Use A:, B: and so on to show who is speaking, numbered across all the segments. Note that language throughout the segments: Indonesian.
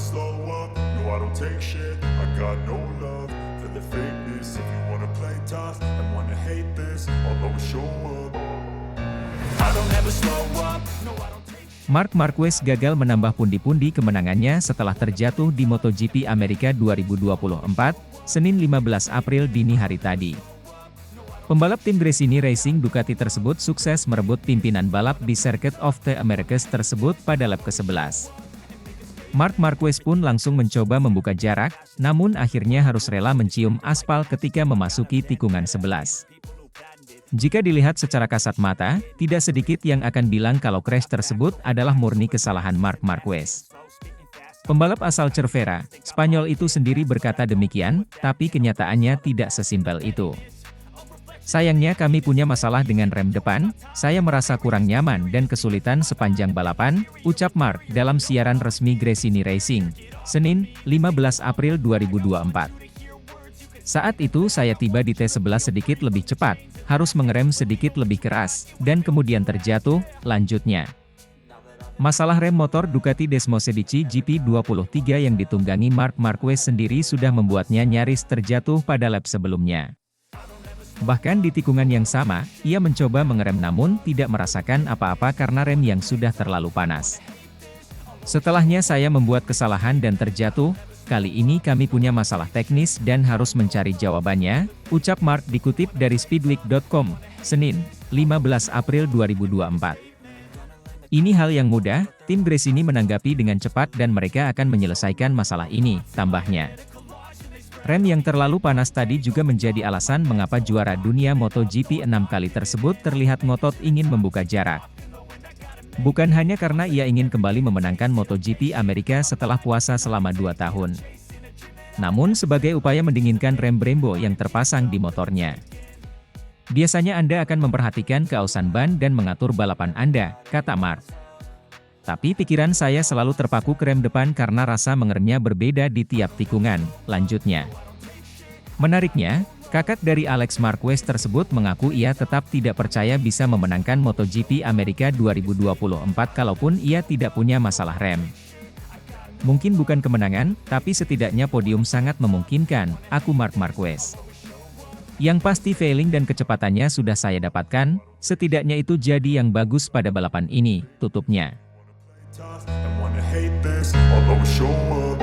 A: slow up, no I don't take shit. I got no love for the fakeness. If you wanna play tough and wanna hate this, I'll always show up. I don't ever slow up, no I don't take shit.
B: Marc Marquez gagal menambah pundi-pundi kemenangannya setelah terjatuh di MotoGP Amerika 2024, Senin 15 April dini hari tadi. Pembalap tim Gresini Racing Ducati tersebut sukses merebut pimpinan balap di Circuit of the Americas tersebut pada lap ke-11. Marc Marquez pun langsung mencoba membuka jarak, namun akhirnya harus rela mencium aspal ketika memasuki tikungan 11. Jika dilihat secara kasat mata, tidak sedikit yang akan bilang kalau crash tersebut adalah murni kesalahan Marc Marquez. Pembalap asal Cervera, Spanyol itu sendiri berkata demikian, tapi kenyataannya tidak sesimpel itu. Sayangnya kami punya masalah dengan rem depan, saya merasa kurang nyaman dan kesulitan sepanjang balapan, ucap Marc dalam siaran resmi Gresini Racing, Senin, 15 April 2024. Saat itu saya tiba di T11 sedikit lebih cepat, harus mengerem sedikit lebih keras, dan kemudian terjatuh, lanjutnya. Masalah rem motor Ducati Desmosedici GP23 yang ditunggangi Marc Marquez sendiri sudah membuatnya nyaris terjatuh pada lap sebelumnya. Bahkan di tikungan yang sama, ia mencoba mengerem namun tidak merasakan apa-apa karena rem yang sudah terlalu panas. Setelahnya saya membuat kesalahan dan terjatuh, kali ini kami punya masalah teknis dan harus mencari jawabannya, ucap Marc dikutip dari Speedweek.com, Senin, 15 April 2024. Ini hal yang mudah, tim Gresini menanggapi dengan cepat dan mereka akan menyelesaikan masalah ini, tambahnya. Rem yang terlalu panas tadi juga menjadi alasan mengapa juara dunia MotoGP 6 kali tersebut terlihat ngotot ingin membuka jarak. Bukan hanya karena ia ingin kembali memenangkan MotoGP Amerika setelah puasa selama 2 tahun. Namun sebagai upaya mendinginkan rem Brembo yang terpasang di motornya. Biasanya Anda akan memperhatikan keausan ban dan mengatur balapan Anda, kata Marc. Tapi pikiran saya selalu terpaku ke rem depan karena rasa mengeremnya berbeda di tiap tikungan, lanjutnya. Menariknya, kakak dari Alex Marquez tersebut mengaku ia tetap tidak percaya bisa memenangkan MotoGP Amerika 2024 kalaupun ia tidak punya masalah rem. Mungkin bukan kemenangan, tapi setidaknya podium sangat memungkinkan, aku Marc Marquez. Yang pasti failing dan kecepatannya sudah saya dapatkan, setidaknya itu jadi yang bagus pada balapan ini, tutupnya.
A: And wanna hate this, I'll always show up.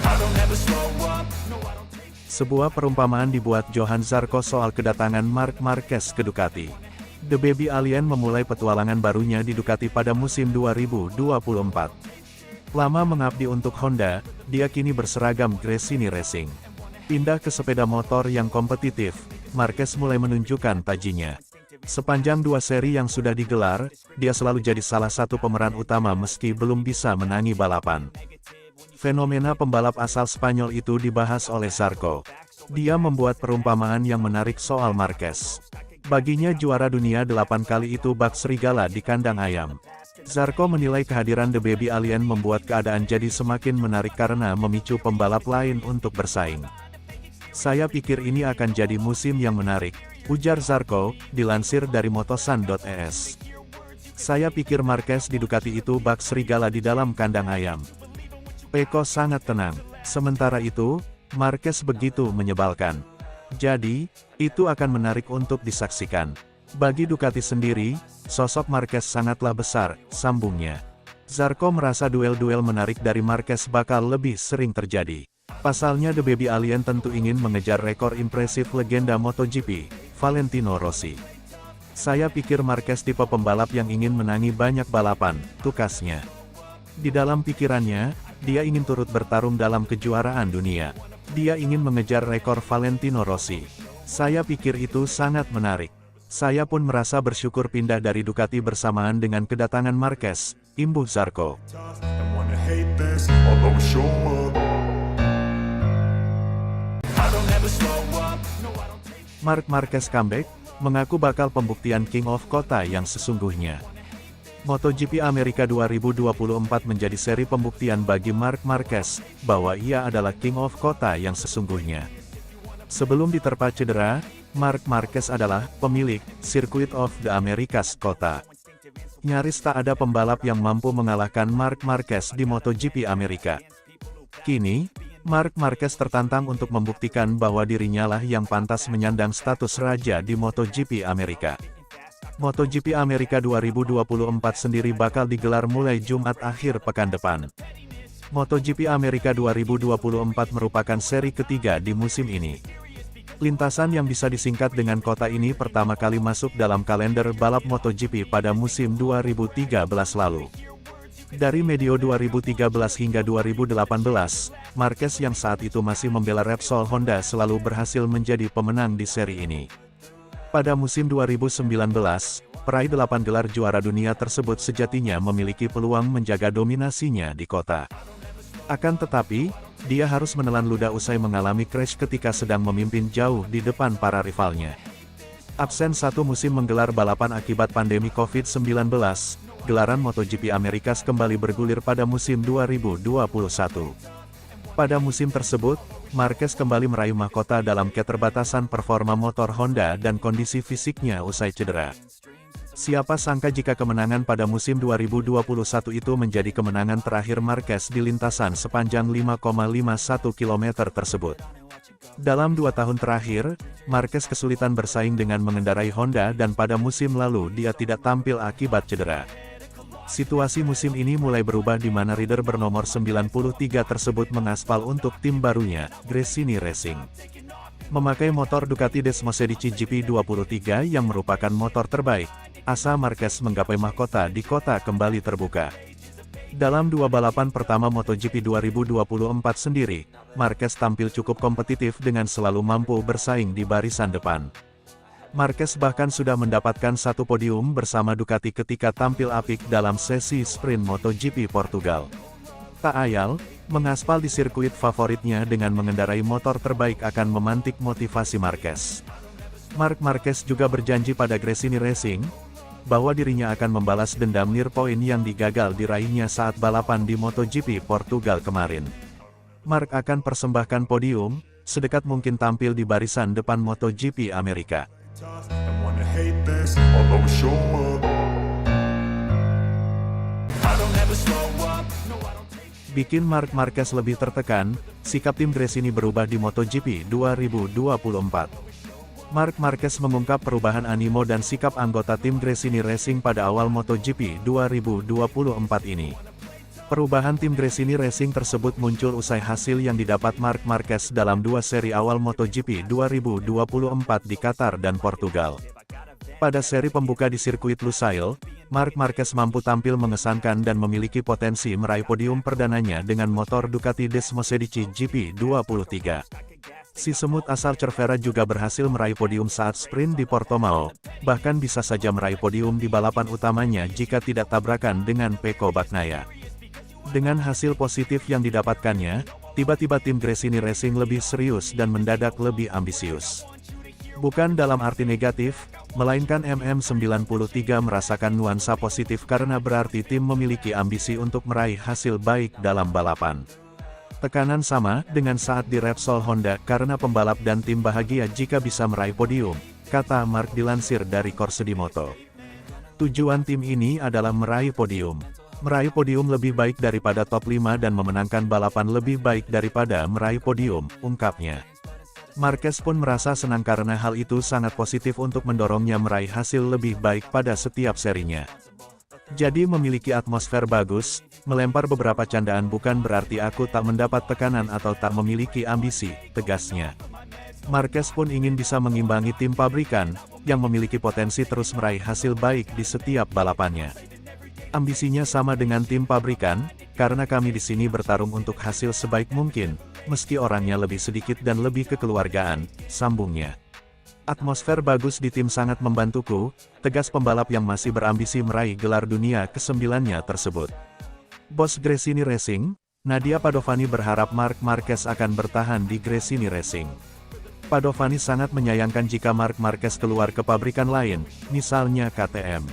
A: I don't ever slow up, no I don't take shit.
C: Sebuah perumpamaan dibuat Johan Zarco soal kedatangan Marc Marquez ke Ducati. The Baby Alien memulai petualangan barunya di Ducati pada musim 2024. Lama mengabdi untuk Honda, dia kini berseragam Gresini Racing. Pindah ke sepeda motor yang kompetitif, Marquez mulai menunjukkan tajinya. Sepanjang 2 seri yang sudah digelar, dia selalu jadi salah satu pemeran utama meski belum bisa menangi balapan. Fenomena pembalap asal Spanyol itu dibahas oleh Zarco. Dia membuat perumpamaan yang menarik soal Marquez. Baginya juara dunia 8 kali itu bak serigala di kandang ayam. Zarco menilai kehadiran The Baby Alien membuat keadaan jadi semakin menarik karena memicu pembalap lain untuk bersaing. Saya pikir ini akan jadi musim yang menarik, ujar Zarco, dilansir dari motosan.es. Saya pikir Marquez di Ducati itu bak serigala di dalam kandang ayam. Pecco sangat tenang, sementara itu, Marquez begitu menyebalkan. Jadi, itu akan menarik untuk disaksikan. Bagi Ducati sendiri, sosok Marquez sangatlah besar, sambungnya. Zarco merasa duel-duel menarik dari Marquez bakal lebih sering terjadi. Pasalnya The Baby Alien tentu ingin mengejar rekor impresif legenda MotoGP, Valentino Rossi. Saya pikir Marquez tipe pembalap yang ingin menangi banyak balapan, tukasnya. Di dalam pikirannya, dia ingin turut bertarung dalam kejuaraan dunia. Dia ingin mengejar rekor Valentino Rossi. Saya pikir itu sangat menarik. Saya pun merasa bersyukur pindah dari Ducati bersamaan dengan kedatangan Marquez, imbuh Zarco.
A: And wanna hate this, I'll always show up. I don't ever slow up, no I don't take shit.
C: Marc Marquez comeback, mengaku bakal pembuktian King of Kota yang sesungguhnya. MotoGP Amerika 2024 menjadi seri pembuktian bagi Marc Marquez, bahwa ia adalah King of Kota yang sesungguhnya. Sebelum diterpa cedera, Marc Marquez adalah pemilik Circuit of the Americas Kota. Nyaris tak ada pembalap yang mampu mengalahkan Marc Marquez di MotoGP Amerika. Kini, Marc Marquez tertantang untuk membuktikan bahwa dirinya lah yang pantas menyandang status raja di MotoGP Amerika. MotoGP Amerika 2024 sendiri bakal digelar mulai Jumat akhir pekan depan. MotoGP Amerika 2024 merupakan seri ketiga di musim ini. Lintasan yang bisa disingkat dengan kota ini pertama kali masuk dalam kalender balap MotoGP pada musim 2013 lalu. Dari medio 2013 hingga 2018, Marquez yang saat itu masih membela Repsol Honda selalu berhasil menjadi pemenang di seri ini. Pada musim 2019, peraih 8 gelar juara dunia tersebut sejatinya memiliki peluang menjaga dominasinya di kota. Akan tetapi, dia harus menelan ludah usai mengalami crash ketika sedang memimpin jauh di depan para rivalnya. Absen satu musim menggelar balapan akibat pandemi COVID-19, gelaran MotoGP Amerikas kembali bergulir pada musim 2021. Pada musim tersebut, Marquez kembali meraih mahkota dalam keterbatasan performa motor Honda dan kondisi fisiknya usai cedera. Siapa sangka jika kemenangan pada musim 2021 itu menjadi kemenangan terakhir Marquez di lintasan sepanjang 5,51 km tersebut. Dalam 2 tahun terakhir, Marquez kesulitan bersaing dengan mengendarai Honda dan pada musim lalu dia tidak tampil akibat cedera. Situasi musim ini mulai berubah di mana rider bernomor 93 tersebut mengaspal untuk tim barunya, Gresini Racing. Memakai motor Ducati Desmosedici GP23 yang merupakan motor terbaik, asa Marquez menggapai mahkota di kota kembali terbuka. Dalam 2 balapan pertama MotoGP 2024 sendiri, Marquez tampil cukup kompetitif dengan selalu mampu bersaing di barisan depan. Marquez bahkan sudah mendapatkan 1 podium bersama Ducati ketika tampil apik dalam sesi sprint MotoGP Portugal. Tak ayal, mengaspal di sirkuit favoritnya dengan mengendarai motor terbaik akan memantik motivasi Marquez. Marc Marquez juga berjanji pada Gresini Racing, bahwa dirinya akan membalas dendam near point yang digagal diraihnya saat balapan di MotoGP Portugal kemarin. Marc akan persembahkan podium, sedekat mungkin tampil di barisan depan MotoGP Amerika.
A: And wanna hate this, I'll always show up. I don't ever slow up, no I don't take shit.
C: Bikin Marc Marquez lebih tertekan, sikap tim Gresini berubah di MotoGP 2024. Marc Marquez mengungkap perubahan animo dan sikap anggota tim Gresini Racing pada awal MotoGP 2024 ini. Perubahan tim Gresini Racing tersebut muncul usai hasil yang didapat Marc Marquez dalam 2 seri awal MotoGP 2024 di Qatar dan Portugal. Pada seri pembuka di sirkuit Lusail, Marc Marquez mampu tampil mengesankan dan memiliki potensi meraih podium perdananya dengan motor Ducati Desmosedici GP23. Si semut asal Cervera juga berhasil meraih podium saat sprint di Portimao, bahkan bisa saja meraih podium di balapan utamanya jika tidak tabrakan dengan Pecco Bagnaia. Dengan hasil positif yang didapatkannya, tiba-tiba tim Gresini Racing lebih serius dan mendadak lebih ambisius. Bukan dalam arti negatif, melainkan MM93 merasakan nuansa positif karena berarti tim memiliki ambisi untuk meraih hasil baik dalam balapan. Tekanan sama dengan saat di Repsol Honda karena pembalap dan tim bahagia jika bisa meraih podium, kata Marc dilansir dari Corsedimoto. Tujuan tim ini adalah meraih podium. Meraih podium lebih baik daripada top 5 dan memenangkan balapan lebih baik daripada meraih podium, ungkapnya. Marquez pun merasa senang karena hal itu sangat positif untuk mendorongnya meraih hasil lebih baik pada setiap serinya. Jadi memiliki atmosfer bagus, melempar beberapa candaan bukan berarti aku tak mendapat tekanan atau tak memiliki ambisi, tegasnya. Marquez pun ingin bisa mengimbangi tim pabrikan, yang memiliki potensi terus meraih hasil baik di setiap balapannya. Ambisinya sama dengan tim pabrikan, karena kami di sini bertarung untuk hasil sebaik mungkin, meski orangnya lebih sedikit dan lebih kekeluargaan, sambungnya. Atmosfer bagus di tim sangat membantuku, tegas pembalap yang masih berambisi meraih gelar dunia ke-9-nya tersebut. Bos Gresini Racing, Nadia Padovani berharap Marc Marquez akan bertahan di Gresini Racing. Padovani sangat menyayangkan jika Marc Marquez keluar ke pabrikan lain, misalnya KTM.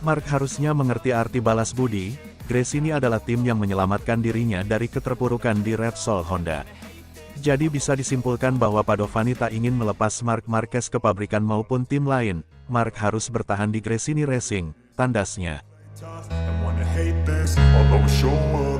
C: Marc harusnya mengerti arti balas budi, Gresini adalah tim yang menyelamatkan dirinya dari keterpurukan di Repsol Honda. Jadi bisa disimpulkan bahwa Padovani tak ingin melepas Marc Marquez ke pabrikan maupun tim lain, Marc harus bertahan di Gresini Racing, tandasnya.
A: And wanna hate this, I'll always show up.